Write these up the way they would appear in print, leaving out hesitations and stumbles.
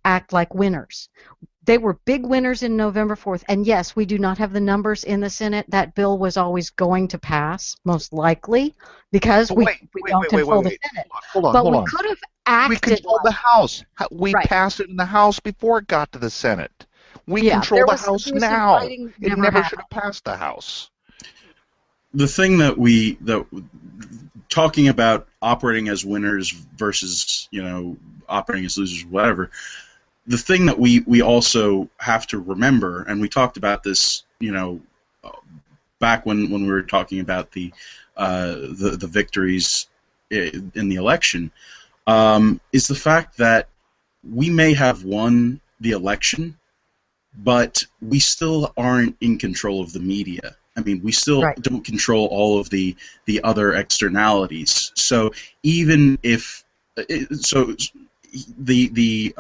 act like winners. They were big winners in November 4th, and yes, we do not have the numbers in the Senate. That bill was always going to pass, most likely, because we don't control the Senate. Hold on. But we could have acted. We control the House. We Right. passed it in the House before it got to the Senate. We control the House now. It never should have passed the House. The thing that talking about operating as winners versus, operating as losers, whatever. The thing that we also have to remember, and we talked about this, back when we were talking about the victories in the election, is the fact that we may have won the election, but we still aren't in control of the media. I mean, we still don't control all of the other externalities. So even if the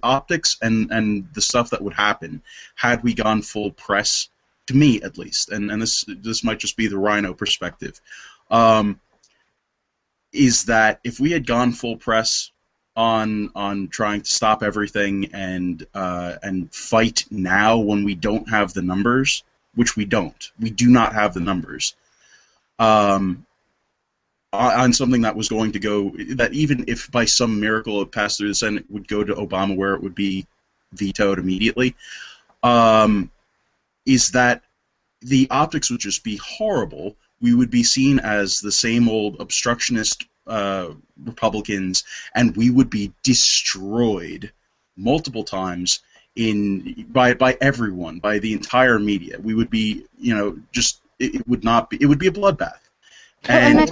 optics and the stuff that would happen had we gone full press, to me at least, and this might just be the Rhino perspective, is that if we had gone full press on trying to stop everything and fight now when we don't have the numbers, which we do not have the numbers, on something that was going to go, that even if by some miracle it passed through the Senate, would go to Obama where it would be vetoed immediately, is that the optics would just be horrible. We would be seen as the same old obstructionist Republicans, and we would be destroyed multiple times by everyone, by the entire media. We would be, it would be a bloodbath. And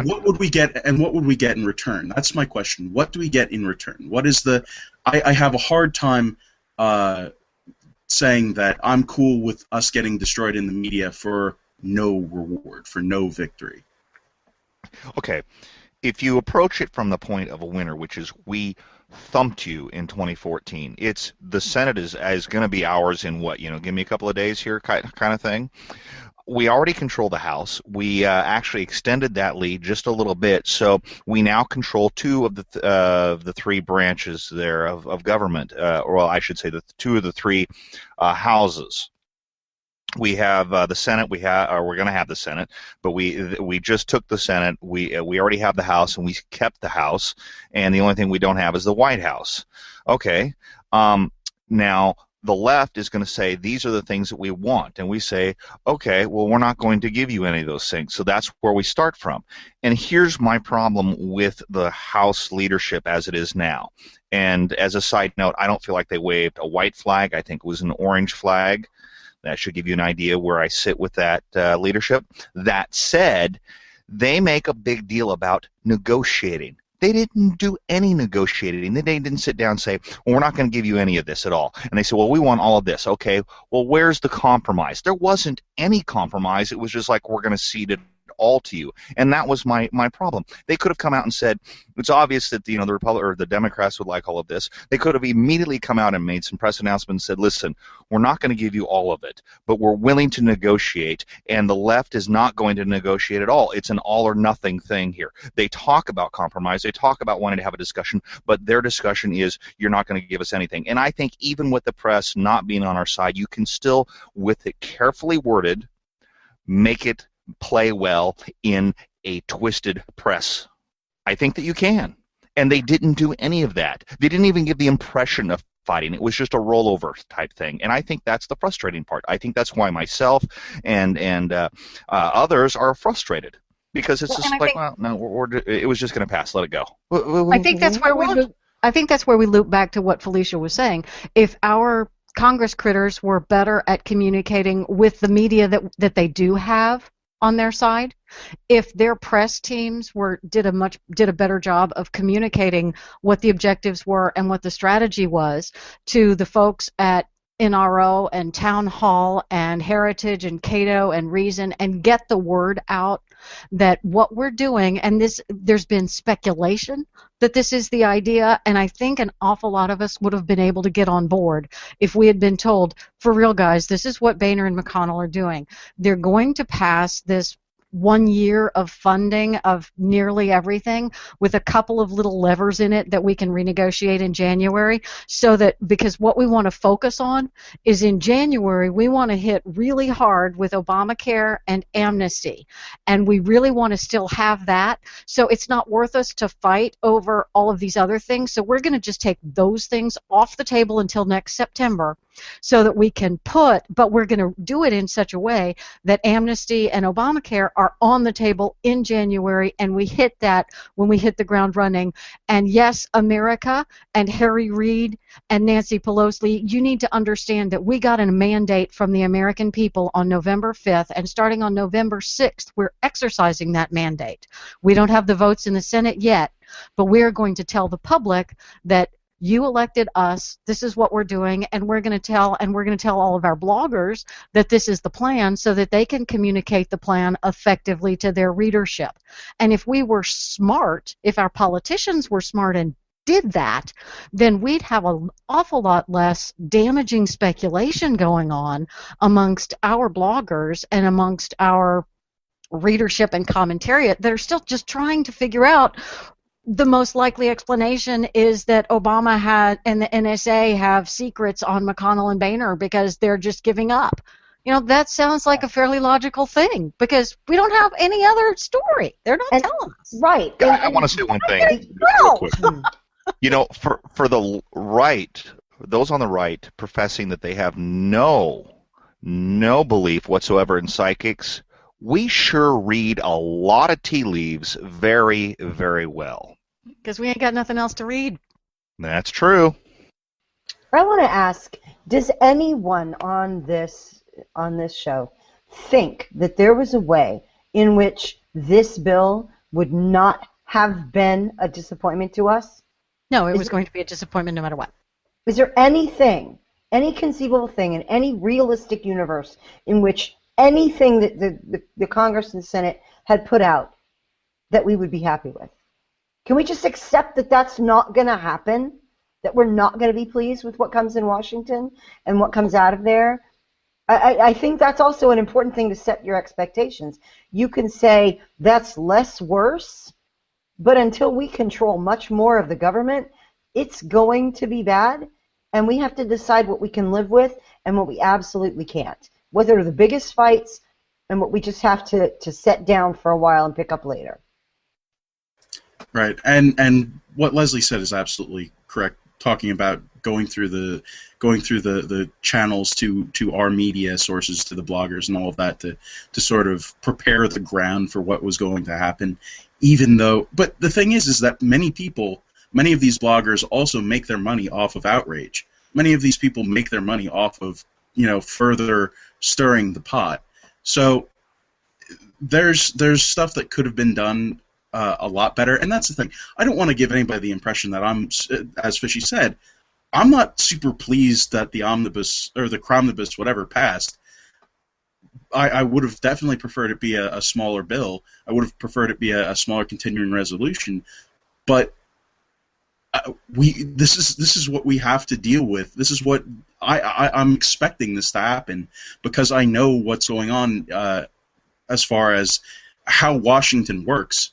what would we get? And what would we get in return? That's my question. What do we get in return? What is the? I have a hard time saying that I'm cool with us getting destroyed in the media for no reward, for no victory. Okay, if you approach it from the point of a winner, which is we thumped you in 2014, it's the Senate is going to be ours in what, give me a couple of days here kind of thing. We already control the House. We actually extended that lead just a little bit, so we now control two of the three branches there of government, or well, I should say the two of the three houses. We have the Senate. We're going to have the Senate, but we just took the Senate. We already have the House, and we kept the House. And the only thing we don't have is the White House. Okay. Now the left is going to say these are the things that we want, and we say, okay, well, we're not going to give you any of those things. So that's where we start from. And here's my problem with the House leadership as it is now. And as a side note, I don't feel like they waved a white flag. I think it was an orange flag. That should give you an idea where I sit with that leadership. That said, they make a big deal about negotiating. They didn't do any negotiating. They didn't sit down and say, well, we're not going to give you any of this at all. And they said, well, we want all of this. Okay, well, where's the compromise? There wasn't any compromise. It was just like, we're going to cede it all to you. And that was my problem. They could have come out and said, it's obvious that the Republic or the Democrats would like all of this. They could have immediately come out and made some press announcements and said, listen, we're not going to give you all of it, but we're willing to negotiate, and the left is not going to negotiate at all. It's an all or nothing thing here. They talk about compromise. They talk about wanting to have a discussion, but their discussion is, you're not going to give us anything. And I think even with the press not being on our side, you can still, with it carefully worded, make it play well in a twisted press. I think that you can. And they didn't do any of that. They didn't even give the impression of fighting. It was just a rollover type thing. And I think that's the frustrating part. I think that's why myself and others are frustrated. Because it's just like, well, no, it was just going to pass. Let it go. I think that's where we loop back to what Felicia was saying. If our Congress critters were better at communicating with the media that they do have on their side, if their press teams did a better job of communicating what the objectives were and what the strategy was to the folks at NRO and Town Hall and Heritage and Cato and Reason, and get the word out that what we're doing, and there's been speculation that this is the idea, and I think an awful lot of us would have been able to get on board if we had been told, for real guys, this is what Boehner and McConnell are doing. They're going to pass this 1 year of funding of nearly everything with a couple of little levers in it that we can renegotiate in January, so that, because what we want to focus on is in January we want to hit really hard with Obamacare and amnesty, and we really want to still have that, so it's not worth us to fight over all of these other things. So we're going to just take those things off the table until next September, so that we can but we're going to do it in such a way that amnesty and Obamacare are on the table in January, and we hit that when we hit the ground running. And yes, America and Harry Reid and Nancy Pelosi, you need to understand that we got a mandate from the American people on November 5th, and starting on November 6th, we're exercising that mandate. We don't have the votes in the Senate yet, but we're going to tell the public that you elected us, this is what we're doing, and we're going to tell all of our bloggers that this is the plan, so that they can communicate the plan effectively to their readership. And if we were smart, if our politicians were smart and did that, then we'd have an awful lot less damaging speculation going on amongst our bloggers and amongst our readership and commentariat that are still just trying to figure out. The most likely explanation is that Obama and the NSA have secrets on McConnell and Boehner because they're just giving up. That sounds like a fairly logical thing, because we don't have any other story. They're not telling us. Right. I want to say one thing real quick. For the right, those on the right professing that they have no belief whatsoever in psychics, we sure read a lot of tea leaves very, very well. Because we ain't got nothing else to read. That's true. I want to ask, does anyone on this show think that there was a way in which this bill would not have been a disappointment to us? No, it was going to be a disappointment no matter what. Is there anything, any conceivable thing in any realistic universe in which anything that the Congress and the Senate had put out that we would be happy with? Can we just accept that that's not going to happen, that we're not going to be pleased with what comes in Washington and what comes out of there? I think that's also an important thing to set your expectations. You can say that's less worse, but until we control much more of the government, it's going to be bad, and we have to decide what we can live with and what we absolutely can't. What are the biggest fights and what we just have to set down for a while and pick up later. Right, and what Leslie said is absolutely correct. Talking about going through the channels to our media sources, to the bloggers and all of that, to sort of prepare the ground for what was going to happen. But the thing is that many of these bloggers also make their money off of outrage. Many of these people make their money off of further stirring the pot. So there's stuff that could have been done a lot better, and that's the thing. I don't want to give anybody the impression that I'm, as Fishy said, I'm not super pleased that the omnibus or the cromnibus whatever passed. I would have definitely preferred it be a smaller bill. I would have preferred it be a smaller continuing resolution, but this is what we have to deal with. This is what I'm expecting this to happen, because I know what's going on as far as how Washington works.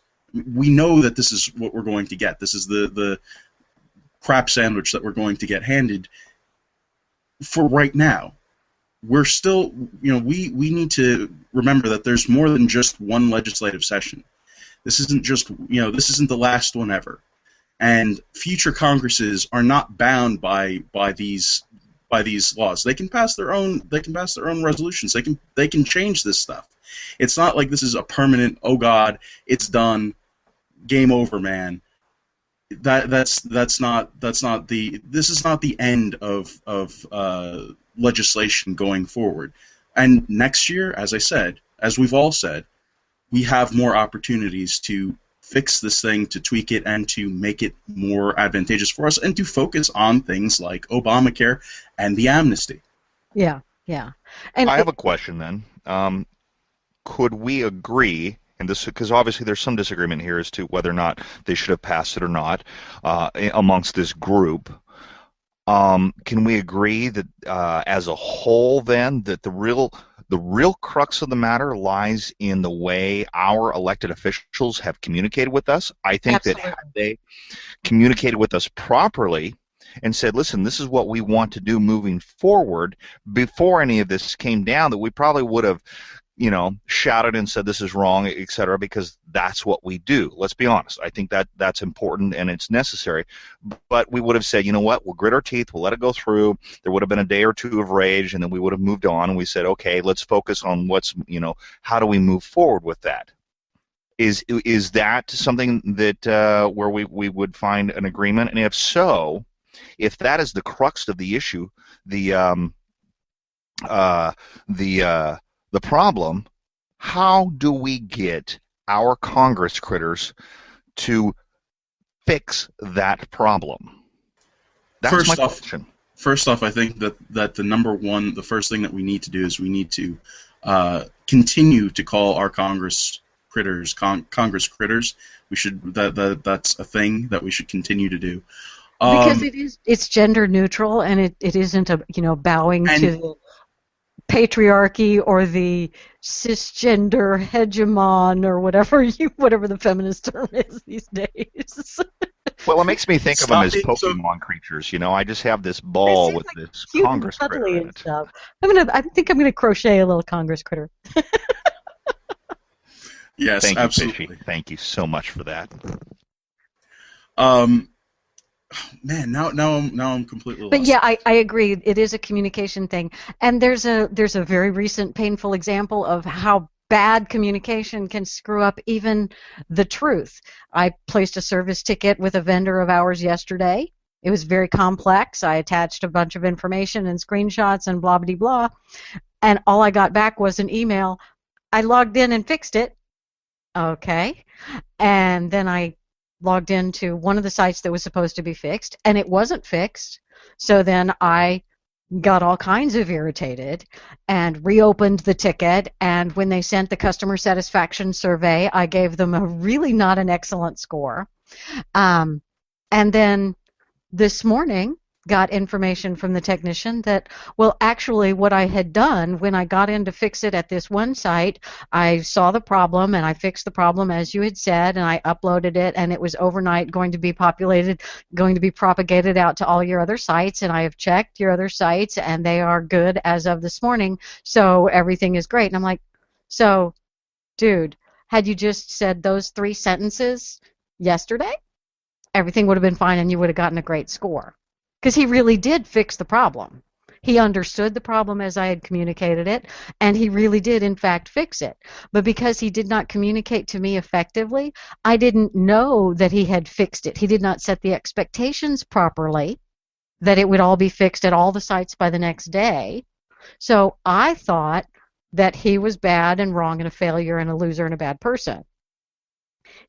We know that this is what we're going to get. This is the crap sandwich that we're going to get handed for right now. We're still, we need to remember that there's more than just one legislative session. This isn't just, this isn't the last one ever. And future Congresses are not bound by these laws. They can pass their own resolutions. They can change this stuff. It's not like this is a permanent, oh God, it's done, game over, man. This is not the end of legislation going forward. And next year, as I said, as we've all said, we have more opportunities to fix this thing, to tweak it, and to make it more advantageous for us, and to focus on things like Obamacare and the amnesty. Yeah. And I have a question then. Could we agree, and this, because obviously there's some disagreement here as to whether or not they should have passed it or not amongst this group. Can we agree that as a whole then that the The real crux of the matter lies in the way our elected officials have communicated with us. I think Absolutely. that had they communicated with us properly and said, listen, this is what we want to do moving forward, before any of this came down, that we probably would have, shouted and said this is wrong, etc., because that's what we do. Let's be honest. I think that that's important and it's necessary. But we would have said, you know what, we'll grit our teeth, we'll let it go through. There would have been a day or two of rage, and then we would have moved on, and we said, okay, let's focus on what's, how do we move forward with that? Is that something that where we would find an agreement? And if so, if that is the crux of the issue, the problem, how do we get our Congress critters to fix that problem? That's my question. First off, I think that the first thing that we need to do is we need to continue to call our Congress critters Congress critters. We should that's a thing that we should continue to do. Because it's gender neutral, and it isn't bowing to the patriarchy or the cisgender hegemon or whatever the feminist term is these days. Well, it makes me think of them as Pokemon creatures. I just have this ball with like this cute Congress and critter cuddly in and it. stuff. I think I'm gonna crochet a little Congress critter. Yes, Thank absolutely. you, Fishy. Thank you so much for that. Man, now I'm completely lost. But yeah, I agree. It is a communication thing, and there's a very recent painful example of how bad communication can screw up even the truth. I placed a service ticket with a vendor of ours yesterday. It was very complex. I attached a bunch of information and screenshots and blah blah blah, and all I got back was an email. I logged in and fixed it. Okay, and then I logged into one of the sites that was supposed to be fixed, and it wasn't fixed. So then I got all kinds of irritated and reopened the ticket, and when they sent the customer satisfaction survey, I gave them a really not an excellent score. And then this morning got information from the technician that, well, actually what I had done when I got in to fix it at this one site, I saw the problem and I fixed the problem as you had said, and I uploaded it, and it was overnight going to be propagated out to all your other sites, and I have checked your other sites and they are good as of this morning, so everything is great. And I'm like, so dude, had you just said those 3 sentences yesterday, everything would have been fine and you would have gotten a great score. Because he really did fix the problem. He understood the problem as I had communicated it, and he really did, in fact, fix it. But because he did not communicate to me effectively, I didn't know that he had fixed it. He did not set the expectations properly, that it would all be fixed at all the sites by the next day. So I thought that he was bad and wrong and a failure and a loser and a bad person.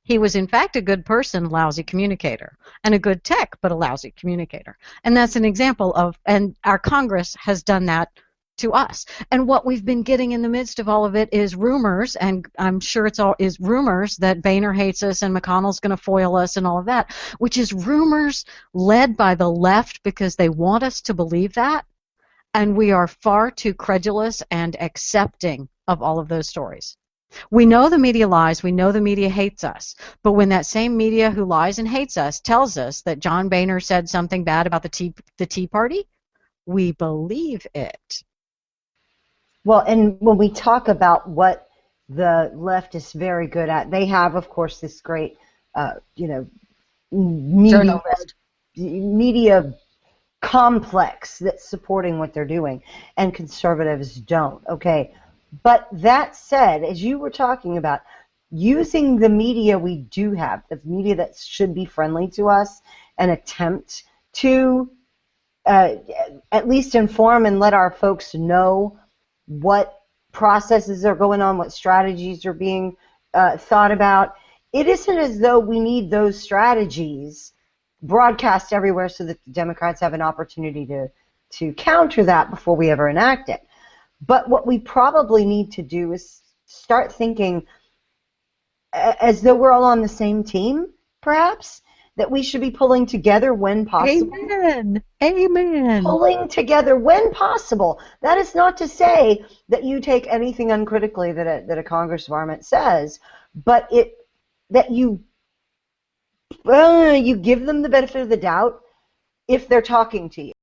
He was, in fact, a good person, lousy communicator, and a good tech, but a lousy communicator. And that's an example of, and our Congress has done that to us. And what we've been getting in the midst of all of it is rumors, and I'm sure it's all is rumors that Boehner hates us and McConnell's going to foil us and all of that, which is rumors led by the left because they want us to believe that, and we are far too credulous and accepting of all of those stories. We know the media lies, we know the media hates us, but when that same media who lies and hates us tells us that John Boehner said something bad about the Tea Party, we believe it. Well, and when we talk about what the left is very good at, they have, of course, this great, media complex that's supporting what they're doing, and conservatives don't. Okay. But that said, as you were talking about, using the media we do have, the media that should be friendly to us, and attempt to at least inform and let our folks know what processes are going on, what strategies are being thought about. It isn't as though we need those strategies broadcast everywhere so that the Democrats have an opportunity to counter that before we ever enact it. But what we probably need to do is start thinking as though we're all on the same team, perhaps, that we should be pulling together when possible. Amen. Amen. Pulling together when possible. That is not to say that you take anything uncritically that a congresswoman says, but that you give them the benefit of the doubt if they're talking to you.